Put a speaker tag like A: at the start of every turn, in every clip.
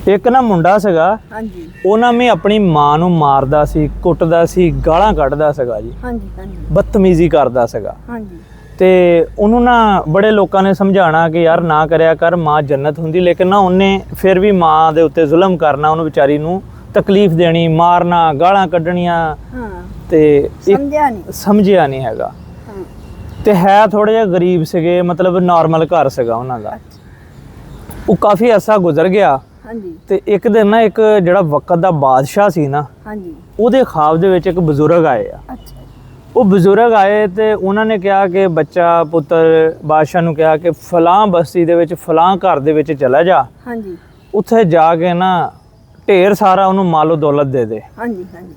A: ਇੱਕ ਨਾ ਮੁੰਡਾ ਸੀਗਾ,
B: ਹਾਂਜੀ
A: ਉਹਨਾਂ ਨੇ ਆਪਣੀ ਮਾਂ ਨੂੰ ਮਾਰਦਾ ਸੀ, ਕੁੱਟਦਾ ਸੀ, ਗਾਲਾਂ ਕੱਢਦਾ ਸੀਗਾ ਜੀ,
B: ਹਾਂਜੀ ਹਾਂਜੀ
A: ਬਦਤਮੀਜ਼ੀ ਕਰਦਾ ਸੀਗਾ।
B: ਹਾਂਜੀ
A: ਤੇ ਉਹਨੂੰ ਨਾ ਬੜੇ ਲੋਕਾਂ ਨੇ ਸਮਝਾਉਣਾ ਕਿ ਯਾਰ ਨਾ ਕਰਿਆ ਕਰ, ਮਾਂ ਜੰਨਤ ਹੁੰਦੀ, ਲੇਕਿਨ ਨਾ ਉਹਨੇ ਫਿਰ ਵੀ ਮਾਂ ਦੇ ਉੱਤੇ ਜ਼ੁਲਮ ਕਰਨਾ, ਉਹਨੂੰ ਵਿਚਾਰੀ ਨੂੰ ਤਕਲੀਫ ਦੇਣੀ, ਮਾਰਨਾ, ਗਾਲਾਂ ਕੱਢਣੀਆਂ।
B: ਹਾਂ
A: ਤੇ
B: ਸਮਝਿਆ ਨਹੀਂ
A: ਹੈਗਾ।
B: ਹਾਂ
A: ਤੇ ਹੈ ਥੋੜੇ ਜਿਹਾ ਗਰੀਬ ਸੀਗੇ, ਮਤਲਬ ਨਾਰਮਲ ਘਰ ਸੀਗਾ ਉਹਨਾਂ ਦਾ। ਉਹ ਕਾਫੀ ਅਰਸਾ ਗੁਜ਼ਰ ਗਿਆ।
B: ਹਾਂਜੀ
A: ਤੇ ਇੱਕ ਦਿਨ ਨਾ ਇੱਕ ਜਿਹੜਾ ਵਕਤ ਦਾ ਬਾਦਸ਼ਾਹ ਸੀ ਨਾ,
B: ਹਾਂਜੀ
A: ਉਹਦੇ ਖ਼ਾਬ ਦੇ ਵਿੱਚ ਇੱਕ ਬਜ਼ੁਰਗ ਆਏ ਆ।
B: ਅੱਛਾ
A: ਉਹ ਬਜ਼ੁਰਗ ਆਏ ਤੇ ਉਹਨਾਂ ਨੇ ਕਿਹਾ ਕਿ ਬੱਚਾ ਪੁੱਤਰ ਬਾਦਸ਼ਾਹ ਨੂੰ ਕਿਹਾ ਕਿ ਫਲਾਂ ਬਸਤੀ ਦੇ ਵਿੱਚ ਫਲਾਂ ਘਰ ਦੇ ਵਿੱਚ ਚਲਾ ਜਾ,
B: ਹਾਂਜੀ
A: ਉੱਥੇ ਜਾ ਕੇ ਨਾ ਢੇਰ ਸਾਰਾ ਉਹਨੂੰ ਮਾਲੋ ਦੌਲਤ ਦੇ ਦੇ।
B: ਹਾਂਜੀ ਹਾਂਜੀ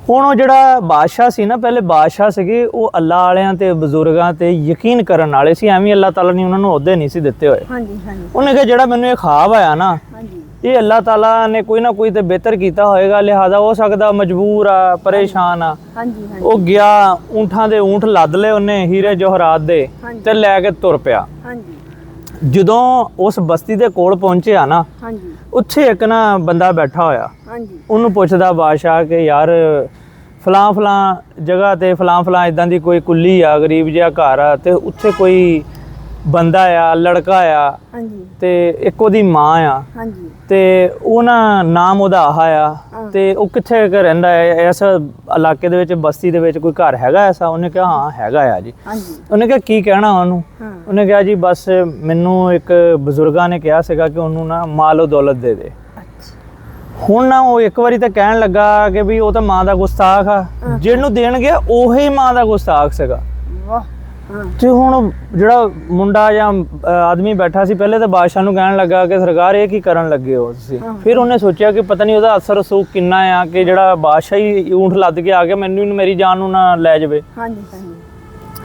A: ਹੁਣ ਉਹ ਜਿਹੜਾ ਬਾਦਸ਼ਾਹ ਸੀ ਨਾ, ਪਹਿਲੇ ਬਾਦਸ਼ਾਹ ਸੀਗੇ, ਉਹ ਅੱਲਾਹ ਵਾਲਿਆਂ ਤੇ ਬਜ਼ੁਰਗਾਂ ਤੇ ਯਕੀਨ ਕਰਨ ਵਾਲੇ ਸੀ, ਐਵੇਂ ਅੱਲਾਹ ਤਾਲਾ ਨੇ ਉਹਨਾਂ ਨੂੰ ਅਹੁਦੇ ਨਹੀਂ ਸੀ ਦਿੱਤੇ ਹੋਏ।
B: ਹਾਂਜੀ ਹਾਂਜੀ
A: ਉਹਨੇ ਕਿਹਾ ਜਿਹੜਾ ਮੈਨੂੰ ਇਹ ਖ਼ਾਬ ਆਇਆ ਨਾ,
B: ਹਾਂਜੀ
A: ਇਹ ਅੱਲਾਹ ਤਾਲਾ ਨੇ ਕੋਈ ਨਾ ਕੋਈ ਤੇ ਬਿਹਤਰ ਕੀਤਾ ਹੋਏਗਾ, ਲਿਹਾਜ਼ਾ ਹੋ ਸਕਦਾ ਮਜਬੂਰ ਆ, ਪਰੇਸ਼ਾਨ ਆ।
B: ਹਾਂਜੀ ਹਾਂਜੀ
A: ਉਹ ਗਿਆ, ਊਂਠਾਂ ਦੇ ਊਂਠ ਲੱਦ ਲਏ ਉਹਨੇ ਹੀਰੇ ਜਵਾਹਰਾਤ ਦੇ, ਤੇ ਲੈ ਕੇ ਤੁਰ ਪਿਆ।
B: ਹਾਂਜੀ
A: ਜਦੋਂ ਉਸ ਬਸਤੀ ਦੇ ਕੋਲ ਪਹੁੰਚਿਆ ਨਾ,
B: ਹਾਂਜੀ
A: ਉੱਥੇ ਇੱਕ ਨਾ ਬੰਦਾ ਬੈਠਾ ਹੋਇਆ।
B: ਹਾਂਜੀ
A: ਉਹਨੂੰ ਪੁੱਛਦਾ ਬਾਦਸ਼ਾਹ ਕਿ ਯਾਰ ਫਲਾਂ ਫਲਾਂ ਜਗ੍ਹਾ ਤੇ ਫਲਾਂ ਇਦਾਂ ਦੀ ਕੋਈ ਕੁੱਲੀ ਆ, ਗਰੀਬ ਜਿਹਾ ਘਰ ਆ, ਤੇ ਉੱਥੇ ਕੋਈ ਬੰਦਾ ਆ, ਲੜਕਾ ਆ,
B: ਹਾਂਜੀ
A: ਤੇ ਇੱਕ ਉਹਦੀ ਮਾਂ ਆ,
B: ਹਾਂਜੀ
A: ਤੇ ਉਹ ਨਾ ਨਾਮ ਉਹਦਾ ਆਹ ਆ, ਤੇ ਉਹ ਕਿੱਥੇ ਰਹਿੰਦਾ ਹੈ, ਇਸ ਇਲਾਕੇ ਦੇ ਵਿੱਚ, ਬਸਤੀ ਦੇ ਵਿੱਚ ਕੋਈ ਘਰ ਹੈਗਾ ਐਸਾ? ਉਹਨੇ ਕਿਹਾ ਹਾਂ ਹੈਗਾ ਆ ਜੀ।
B: ਹਾਂਜੀ
A: ਉਹਨੇ ਕਿਹਾ ਕੀ ਕਹਿਣਾ ਉਹਨੂੰ?
B: ਹਾਂ
A: ਉਹਨੇ ਕਿਹਾ ਜੀ ਬਸ ਮੈਨੂੰ ਇੱਕ ਬਜ਼ੁਰਗਾਂ ਨੇ ਕਿਹਾ ਸੀਗਾ ਕਿ ਉਹਨੂੰ ਨਾ ਮਾਲੋ ਦੌਲਤ ਦੇ ਦੇ। ਹੁਣ ਨਾ ਉਹ ਇੱਕ ਵਾਰੀ ਤਾਂ ਕਹਿਣ ਲੱਗਾ ਕਿ ਵੀ ਉਹ ਤਾਂ ਮਾਂ ਦਾ ਗੁਸਤਾਖ ਆ, ਜਿਹਨੂੰ ਦੇਣ ਗਿਆ ਉਹੀ ਮਾਂ ਦਾ ਗੁਸਤਾਖ ਸੀਗਾ।
B: ਵਾਹ ਹਾਂ
A: ਤੇ ਹੁਣ ਜਿਹੜਾ ਮੁੰਡਾ ਜਾਂ ਆਦਮੀ ਬੈਠਾ ਸੀ, ਪਹਿਲੇ ਤਾਂ ਬਾਦਸ਼ਾਹ ਨੂੰ ਕਹਿਣ ਲੱਗਾ ਕਿ ਸਰਕਾਰ ਇਹ ਕੀ ਕਰਨ ਲੱਗੇ ਹੋ ਤੁਸੀਂ? ਫਿਰ ਉਹਨੇ ਸੋਚਿਆ ਕਿ ਪਤਾ ਨਹੀਂ ਉਹਦਾ ਅਸਰ ਰਸੂਖ ਕਿੰਨਾ ਆ ਕਿ ਜਿਹੜਾ ਬਾਦਸ਼ਾਹ ਹੀ ਊਂਠ ਲੱਦ ਕੇ ਆ ਗਿਆ, ਮੈਨੂੰ ਮੇਰੀ ਜਾਨ ਨੂੰ ਨਾ ਲੈ ਜਾਵੇ।
B: ਹਾਂਜੀ ਹਾਂਜੀ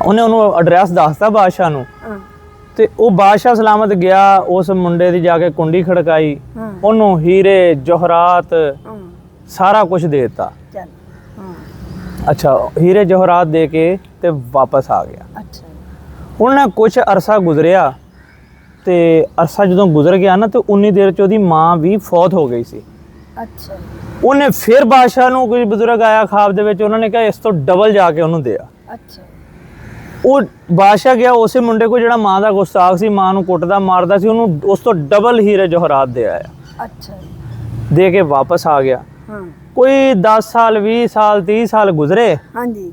A: ਉਹਨੇ ਉਹਨੂੰ ਐਡਰੈਸ ਦੱਸਤਾ ਬਾਦਸ਼ਾਹ ਨੂੰ,
B: ਹਾਂ
A: ਤੇ ਉਹ ਬਾਦਸ਼ਾਹ ਸਲਾਮਤ ਗਿਆ, ਉਸ ਮੁੰਡੇ ਦੀ ਜਾ ਕੇ ਕੁੰਡੀ ਖੜਕਾਈ,
B: ਹਾਂ
A: ਉਹਨੂੰ ਹੀਰੇ ਜਵਾਹਰਾਤ
B: ਹਾਂ
A: ਸਾਰਾ ਕੁਝ ਦੇ ਦਿੱਤਾ।
B: ਚੱਲ ਹਾਂ
A: ਅੱਛਾ, ਹੀਰੇ ਜਵਾਹਰਾਤ ਦੇ ਕੇ ਤੇ ਵਾਪਸ ਆ ਗਿਆ।
B: ਅੱਛਾ
A: ਹੁਣ ਨਾ ਕੁਝ ਅਰਸਾ ਗੁਜ਼ਰਿਆ, ਤੇ ਅਰਸਾ ਜਦੋਂ ਗੁਜ਼ਰ ਗਿਆ ਨਾ, ਤੇ ਉਨੀ ਦੇਰ ਚ ਉਹਦੀ ਮਾਂ ਵੀ ਫੌਤ ਹੋ ਗਈ ਸੀ।
B: ਅੱਛਾ
A: ਉਹਨੇ ਫਿਰ ਬਾਦਸ਼ਾਹ ਨੂੰ, ਕੋਈ ਬਜ਼ੁਰਗ ਆਇਆ ਖਾਬ ਦੇ ਵਿੱਚ, ਉਹਨਾਂ ਨੇ ਕਿਹਾ ਇਸ ਤੋਂ ਡਬਲ ਜਾ ਕੇ ਉਹਨੂੰ ਦਿਆ।
B: ਅੱਛਾ
A: ਉਹ ਬਾਦਸ਼ਾਹ ਗਿਆ ਉਸੇ ਮੁੰਡੇ ਕੋਲ ਜਿਹੜਾ ਮਾਂ ਦਾ ਗੁਸਤਾਖ ਸੀ, ਮਾਂ ਨੂੰ ਕੁੱਟਦਾ ਮਾਰਦਾ ਸੀ, ਉਹਨੂੰ ਉਸ ਤੋਂ ਡਬਲ ਹੀਰੇ ਜਵਾਹਰਾਤ ਦੇ ਆਇਆ,
B: ਅੱਛਾ
A: ਦੇ ਕੇ ਵਾਪਸ ਆ ਗਿਆ।
B: ਹਾਂ
A: ਕੋਈ 10 ਸਾਲ 20 ਸਾਲ 30 ਸਾਲ ਗੁਜ਼ਰੇ,
B: ਹਾਂਜੀ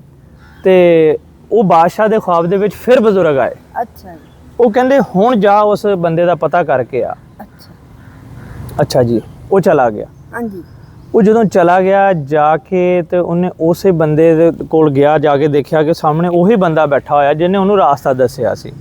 A: ਤੇ ਉਹ ਬਾਦਸ਼ਾਹ ਦੇ ख्वाब ਦੇ ਵਿੱਚ ਫਿਰ ਬਜ਼ੁਰਗ ਆਏ।
B: ਅੱਛਾ
A: ਉਹ ਕਹਿੰਦੇ ਹੁਣ ਜਾ ਉਸ ਬੰਦੇ ਦਾ ਪਤਾ ਕਰਕੇ ਆ।
B: ਅੱਛਾ
A: ਅੱਛਾ ਜੀ, ਉਹ ਚਲਾ ਗਿਆ।
B: ਹਾਂਜੀ
A: ਉਹ ਜਦੋਂ ਚਲਾ ਗਿਆ ਜਾ ਕੇ, ਤੇ ਉਹਨੇ ਉਸੇ ਬੰਦੇ ਦੇ ਕੋਲ ਗਿਆ, ਜਾ ਕੇ ਦੇਖਿਆ ਕਿ ਸਾਹਮਣੇ ਉਹੀ ਬੰਦਾ ਬੈਠਾ ਹੋਇਆ ਜਿਹਨੇ ਉਹਨੂੰ ਰਾਸਤਾ ਦੱਸਿਆ ਸੀ।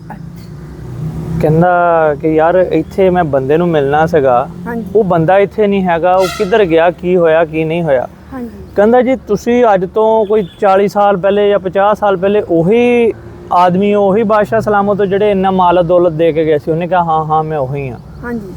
A: ਕਹਿੰਦਾ ਕਿ ਯਾਰ ਇੱਥੇ ਮੈਂ ਬੰਦੇ ਨੂੰ ਮਿਲਣਾ ਸੀਗਾ,
B: ਹਾਂਜੀ
A: ਉਹ ਬੰਦਾ ਇੱਥੇ ਨਹੀਂ ਹੈਗਾ, ਉਹ ਕਿੱਧਰ ਗਿਆ, ਕੀ ਹੋਇਆ ਕੀ ਨਹੀਂ ਹੋਇਆ?
B: ਹਾਂਜੀ
A: ਕਹਿੰਦਾ ਜੀ ਤੁਸੀਂ ਅੱਜ ਤੋਂ ਕੋਈ 40 ਸਾਲ ਪਹਿਲੇ ਜਾਂ 50 ਸਾਲ ਪਹਿਲੇ ਉਹੀ ਆਦਮੀ, ਉਹੀ ਬਾਦਸ਼ਾਹ ਸਲਾਮਤ ਤੋਂ ਜਿਹੜੇ ਇੰਨਾ ਮਾਲ ਦੌਲਤ ਦੇ ਕੇ ਗਏ ਸੀ? ਉਹਨੇ ਕਿਹਾ ਹਾਂ ਹਾਂ ਮੈਂ ਉਹੀ ਹਾਂ।
B: ਹਾਂਜੀ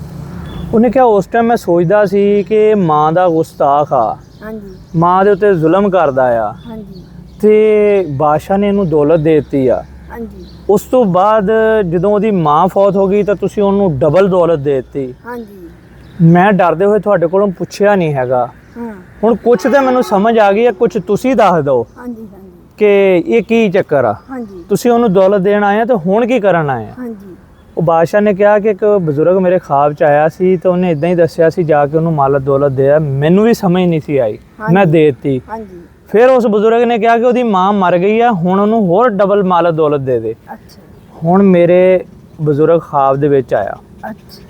A: ਉਹਨੇ ਕਿਹਾ ਉਸ ਟਾਈਮ ਮੈਂ ਸੋਚਦਾ ਸੀ ਕਿ ਮਾਂ ਦਾ ਗੁਸਤਾਖ ਆ,
B: ਹਾਂਜੀ
A: ਮਾਂ ਦੇ ਉੱਤੇ ਜ਼ੁਲਮ ਕਰਦਾ ਆ,
B: ਹਾਂਜੀ
A: ਤੇ ਬਾਦਸ਼ਾਹ ਨੇ ਇਹਨੂੰ ਦੌਲਤ ਦੇ ਦਿੱਤੀ ਆ।
B: ਹਾਂਜੀ
A: ਉਸ ਤੋਂ ਬਾਅਦ ਜਦੋਂ ਉਹਦੀ ਮਾਂ ਫੌਤ ਹੋ ਗਈ ਤਾਂ ਤੁਸੀਂ ਉਹਨੂੰ ਡਬਲ ਦੌਲਤ ਦੇ ਦਿੱਤੀ।
B: ਹਾਂਜੀ
A: ਮੈਂ ਡਰਦੇ ਹੋਏ ਤੁਹਾਡੇ ਕੋਲੋਂ ਪੁੱਛਿਆ ਨਹੀਂ ਹੈਗਾ।
B: ਹਾਂ
A: ਹੁਣ ਕੁਛ ਤਾਂ ਮੈਨੂੰ ਸਮਝ ਆ ਗਈ ਹੈ, ਕੁਛ ਤੁਸੀਂ ਦੱਸ ਦਿਓ
B: ਹਾਂਜੀ ਹਾਂਜੀ
A: ਕਿ ਇਹ ਕੀ ਚੱਕਰ ਆ?
B: ਹਾਂਜੀ
A: ਤੁਸੀਂ ਉਹਨੂੰ ਦੌਲਤ ਦੇਣ ਆਏ ਆ ਤੇ ਹੁਣ ਕੀ ਕਰਨ ਆਏ ਆ?
B: ਹਾਂਜੀ
A: ਉਹ ਬਾਦਸ਼ਾਹ ਨੇ ਕਿਹਾ ਕਿ ਇੱਕ ਬਜ਼ੁਰਗ ਮੇਰੇ ख्वाब ਚ ਆਇਆ ਸੀ, ਤੇ ਉਹਨੇ ਇਦਾਂ ਹੀ ਦੱਸਿਆ ਸੀ, ਜਾ ਕੇ ਉਹਨੂੰ ਮਾਲ ਦੌਲਤ ਦਿਆ। ਮੈਨੂੰ ਵੀ ਸਮਝ ਨਹੀਂ ਸੀ ਆਈ, ਮੈਂ ਦੇ ਦਿੱਤੀ।
B: ਹਾਂਜੀ
A: ਫਿਰ ਉਸ ਬਜ਼ੁਰਗ ਨੇ ਕਿਹਾ ਕਿ ਉਹਦੀ ਮਾਂ ਮਰ ਗਈ ਆ, ਹੁਣ ਉਹਨੂੰ ਹੋਰ ਡਬਲ ਮਾਲ ਦੌਲਤ ਦੇ ਦੇ।
B: ਅੱਛਾ
A: ਹੁਣ ਮੇਰੇ ਬਜ਼ੁਰਗ ख्वाब ਦੇ ਵਿੱਚ ਆਇਆ,
B: ਅੱਛਾ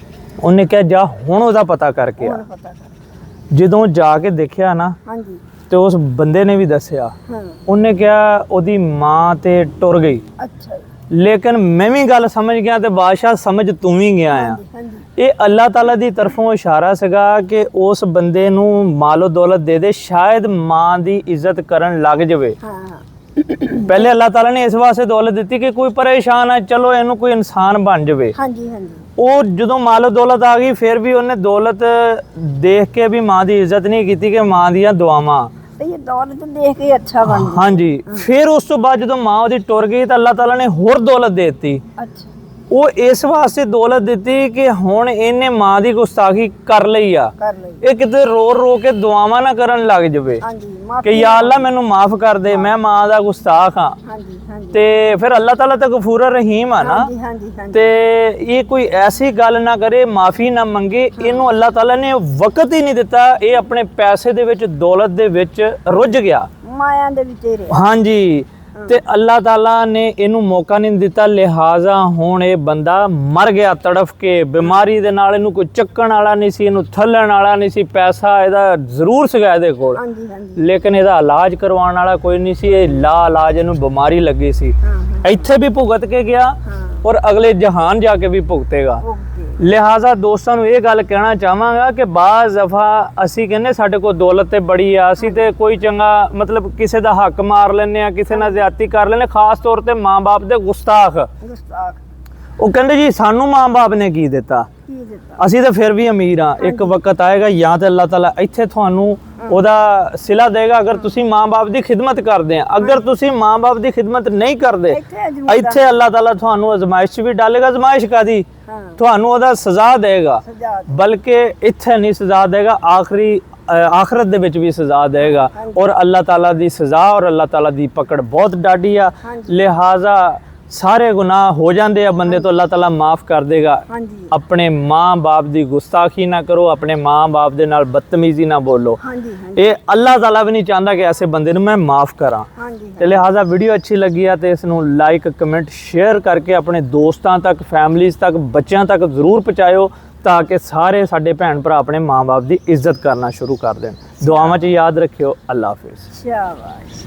A: ਉਹਨੇ ਕਿਹਾ ਜਾ ਹੁਣ ਉਹਦਾ ਪਤਾ ਕਰਕੇ ਆ।
B: ਹੁਣ ਪਤਾ ਕਰ
A: ਜਦੋਂ ਜਾ ਕੇ ਦੇਖਿਆ ਨਾ,
B: ਹਾਂਜੀ
A: ਤੇ ਉਸ ਬੰਦੇ ਨੇ ਵੀ ਦੱਸਿਆ,
B: ਹਾਂ
A: ਉਹਨੇ ਕਿਹਾ ਉਹਦੀ ਮਾਂ ਤੇ ਟੁਰ ਗਈ।
B: ਅੱਛਾ
A: ਲੇਕਿਨ ਮੈਂ ਵੀ ਗੱਲ ਸਮਝ ਗਿਆ, ਤੇ ਬਾਦਸ਼ਾਹ ਸਮਝ ਤੂੰ ਵੀ ਗਿਆ ਆ।
B: ਹਾਂਜੀ
A: ਇਹ ਅੱਲਾਹ ਤਾਲਾ ਦੀ ਤਰਫੋਂ ਇਸ਼ਾਰਾ ਸੀਗਾ ਕਿ ਉਸ ਬੰਦੇ ਨੂੰ ਮਾਲੋ ਦੌਲਤ ਦੇ ਦੇ, ਸ਼ਾਇਦ ਮਾਂ ਦੀ ਇੱਜ਼ਤ ਕਰਨ ਲੱਗ ਜਾਵੇ।
B: ਹਾਂ
A: ਪਹਿਲੇ ਅੱਲਾਹ ਤਾਲਾ ਨੇ ਇਸ ਵਾਸਤੇ ਦੌਲਤ ਦਿੱਤੀ ਕਿ ਕੋਈ ਪਰੇਸ਼ਾਨ ਹੈ, ਚਲੋ ਇਹਨੂੰ ਕੋਈ ਇਨਸਾਨ ਬਣ ਜਾਵੇ।
B: ਹਾਂਜੀ ਹਾਂਜੀ
A: ਉਹ ਜਦੋਂ ਮਾਲੋ ਦੌਲਤ ਆ ਗਈ, ਫਿਰ ਵੀ ਉਹਨੇ ਦੌਲਤ ਦੇਖ ਕੇ ਵੀ ਮਾਂ ਦੀ ਇੱਜ਼ਤ ਨਹੀਂ ਕੀਤੀ ਕਿ ਮਾਂ ਦੀਆਂ ਦੁਆਵਾਂ।
B: ਤੇ ਇਹ ਦੌਲਤ ਦੇਖ ਕੇ ਅੱਛਾ ਬਣ ਗਿਆ।
A: ਹਾਂਜੀ, ਫਿਰ ਉਸ ਤੋਂ ਬਾਅਦ ਜਦੋਂ ਮਾਂ ਉਹਦੀ ਟੁਰ ਗਈ ਤਾਂ ਅੱਲਾਹ ਤਾਲਾ ਨੇ ਹੋਰ ਦੌਲਤ ਦੇ ਦਿੱਤੀ।
B: ਅੱਛਾ
A: ਉਹ ਇਸ ਵਾਸਤੇ ਦੌਲਤ ਦਿੱਤੀ ਕਿ ਹੁਣ ਇਹਨੇ ਮਾਂ ਦੀ ਗੁਸਤਾਖੀ ਕਰ ਲਈ ਆ,
B: ਕਰ ਲਈ।
A: ਇਹ ਕਿਤੇ ਰੋ ਰੋ ਕੇ ਦੁਆਵਾਂ ਨਾ ਕਰਨ ਲੱਗ ਜਾਵੇ
B: ਹਾਂਜੀ
A: ਕਿ
B: ਮਾਫੀ।
A: ਯਾ ਅੱਲਾ ਮੈਨੂੰ ਮਾਫ ਕਰ ਦੇ, ਮੈਂ ਮਾਂ ਦਾ ਗੁਸਤਾਖ ਹਾਂ।
B: ਹਾਂਜੀ ਹਾਂਜੀ
A: ਤੇ ਫਿਰ ਅੱਲਾਹ ਤਾਲਾ ਤਾਂ ਗਫੂਰ ਰਹੀਮ ਆ ਨਾ,
B: ਹਾਂਜੀ ਹਾਂਜੀ ਹਾਂਜੀ।
A: ਤੇ ਇਹ ਕੋਈ ਐਸੀ ਗੱਲ ਨਾ ਕਰੇ, ਮਾਫੀ ਨਾ ਮੰਗੇ। ਇਹਨੂੰ ਅੱਲਾਹ ਤਾਲਾ ਨੇ ਵਕਤ ਹੀ ਨਹੀਂ ਦਿੱਤਾ, ਇਹ ਆਪਣੇ ਪੈਸੇ ਦੇ ਵਿੱਚ, ਦੌਲਤ ਦੇ ਵਿੱਚ ਰੁੱਝ ਗਿਆ।
B: ਮਾਇਆ ਦੇ ਵਿੱਚ ਹੀ ਰਿਹਾ।
A: ਹਾਂਜੀ, ਤੇ ਅੱਲਾਹ ਤਾਲਾ ਨੇ ਇਹਨੂੰ ਮੌਕਾ ਨਹੀਂ ਦਿੱਤਾ, ਲਿਹਾਜ਼ਾ ਹੁਣ ਇਹ ਬੰਦਾ ਮਰ ਗਿਆ ਤੜਫ ਕੇ। ਬਿਮਾਰੀ ਦੇ ਨਾਲ ਇਹਨੂੰ ਕੋਈ ਚੱਕਣ ਵਾਲਾ ਨਹੀਂ ਸੀ, ਇਹਨੂੰ ਥੱਲਣ ਵਾਲਾ ਨਹੀਂ ਸੀ। ਪੈਸਾ ਇਹਦਾ ਜ਼ਰੂਰ ਸੀਗਾ ਇਹਦੇ ਕੋਲ,
B: ਹਾਂਜੀ ਹਾਂਜੀ
A: ਲੇਕਿਨ ਇਹਦਾ ਇਲਾਜ ਕਰਵਾਉਣ ਵਾਲਾ ਕੋਈ ਨਹੀਂ ਸੀ। ਇਹ ਲਾ ਇਲਾਜ ਇਹਨੂੰ ਬਿਮਾਰੀ ਲੱਗੀ ਸੀ।
B: ਹਾਂ
A: ਇੱਥੇ ਵੀ ਭੁਗਤ ਕੇ ਗਿਆ
B: ਹਾਂ
A: ਔਰ ਅਗਲੇ ਜਹਾਨ ਜਾ ਕੇ ਵੀ ਭੁਗਤੇਗਾ।
B: ਓਕੇ।
A: ਲਿਹਾਜ਼ਾ ਦੋਸਤਾਂ ਨੂੰ ਇਹ ਗੱਲ ਕਹਿਣਾ ਚਾਹਾਂਗਾ ਕਿ ਬਾਜ਼ ਦਫਾ ਅਸੀਂ ਕਹਿੰਦੇ ਸਾਡੇ ਕੋਲ ਦੌਲਤ ਤੇ ਬੜੀ ਆ, ਅਸੀਂ ਤੇ ਕੋਈ ਚੰਗਾ ਮਤਲਬ ਕਿਸੇ ਦਾ ਹੱਕ ਮਾਰ ਲੈਂਦੇ ਆ, ਕਿਸੇ ਨਾਲ ਜ਼ਿਆਦਤੀ ਕਰ ਲੈਂਦੇ, ਖਾਸ ਤੌਰ ਤੇ ਮਾਂ-ਬਾਪ ਦੇ ਗੁਸਤਾਖ।
B: ਗੁਸਤਾਖ
A: ਉਹ ਕਹਿੰਦੇ ਜੀ ਸਾਨੂੰ ਮਾਂ-ਬਾਪ ਨੇ ਕੀ ਦਿੱਤਾ,
B: ਕੀ ਦਿੱਤਾ।
A: ਅਸੀਂ ਤਾਂ ਫਿਰ ਵੀ ਅਮੀਰ ਆ। ਇੱਕ ਵਕਤ ਆਏਗਾ ਜਾਂ ਤੇ ਅੱਲਾਹ ਤਾਲਾ ਇੱਥੇ ਤੁਹਾਨੂੰ ਉਹਦਾ ਸਿਲਾ ਦੇਗਾ ਅਗਰ ਤੁਸੀਂ ਮਾਂ-ਬਾਪ ਦੀ ਖਿਦਮਤ ਕਰਦੇ ਆ। ਅਗਰ ਤੁਸੀਂ ਮਾਂ-ਬਾਪ ਦੀ ਖਿਦਮਤ ਨਹੀਂ ਕਰਦੇ, ਇੱਥੇ ਅੱਲਾਹ ਤਾਲਾ ਤੁਹਾਨੂੰ ਅਜ਼ਮਾਇਸ਼ 'ਚ ਵੀ ਡਾਲੇਗਾ। ਅਜ਼ਮਾਇਸ਼ ਕਾਦੀ?
B: ਹਾਂ
A: ਤੁਹਾਨੂੰ ਉਹਦਾ ਸਜ਼ਾ ਦੇਗਾ,
B: ਸਜਾ
A: ਬਲਕਿ ਇੱਥੇ ਨਹੀਂ ਸਜ਼ਾ ਦੇਗਾ, ਆਖਰਤ ਦੇ ਵਿੱਚ ਵੀ ਸਜ਼ਾ ਦੇਗਾ। ਔਰ ਅੱਲਾਹ ਤਾਲਾ ਦੀ ਸਜ਼ਾ ਔਰ ਅੱਲਾਹ ਤਾਲਾ ਦੀ ਪਕੜ ਬਹੁਤ ਡਾਢੀ ਆ। ਲਿਹਾਜ਼ਾ ਸਾਰੇ ਗੁਨਾਹ ਹੋ ਜਾਂਦੇ ਆ ਬੰਦੇ ਤੋਂ, ਅੱਲਾਹ ਤਾਲਾ ਮਾਫ ਕਰ ਦੇਗਾ।
B: ਹਾਂਜੀ
A: ਆਪਣੇ ਮਾਂ-ਬਾਪ ਦੀ ਗੁਸਤਾਖੀ ਨਾ ਕਰੋ, ਆਪਣੇ ਮਾਂ-ਬਾਪ ਦੇ ਨਾਲ ਬਦਤਮੀਜ਼ੀ ਨਾ ਬੋਲੋ।
B: ਹਾਂਜੀ ਹਾਂਜੀ
A: ਇਹ ਅੱਲਾਹ ਤਾਲਾ ਵੀ ਨਹੀਂ ਚਾਹੁੰਦਾ ਕਿ ਐਸੇ ਬੰਦੇ ਨੂੰ ਮੈਂ ਮਾਫ ਕਰਾਂ।
B: ਹਾਂਜੀ
A: ਤੇ ਲਿਹਾਜ਼ਾ ਵੀਡੀਓ ਅੱਛੀ ਲੱਗੀ ਆ ਤੇ ਇਸ ਨੂੰ ਲਾਈਕ, ਕਮੈਂਟ, ਸ਼ੇਅਰ ਕਰਕੇ ਆਪਣੇ ਦੋਸਤਾਂ ਤੱਕ, ਫੈਮਲੀਜ਼ ਤੱਕ, ਬੱਚਿਆਂ ਤੱਕ ਜ਼ਰੂਰ ਪਹੁੰਚਾਇਓ ਤਾਂ ਕਿ ਸਾਰੇ ਸਾਡੇ ਭੈਣ ਭਰਾ ਆਪਣੇ ਮਾਂ-ਬਾਪ ਦੀ ਇੱਜ਼ਤ ਕਰਨਾ ਸ਼ੁਰੂ ਕਰ ਦੇਣ। ਦੁਆਵਾਂ 'ਚ ਯਾਦ ਰੱਖਿਓ। ਅੱਲਾਹ ਹਾਫਿਜ਼।
B: ਸ਼ਾਬਾਸ਼।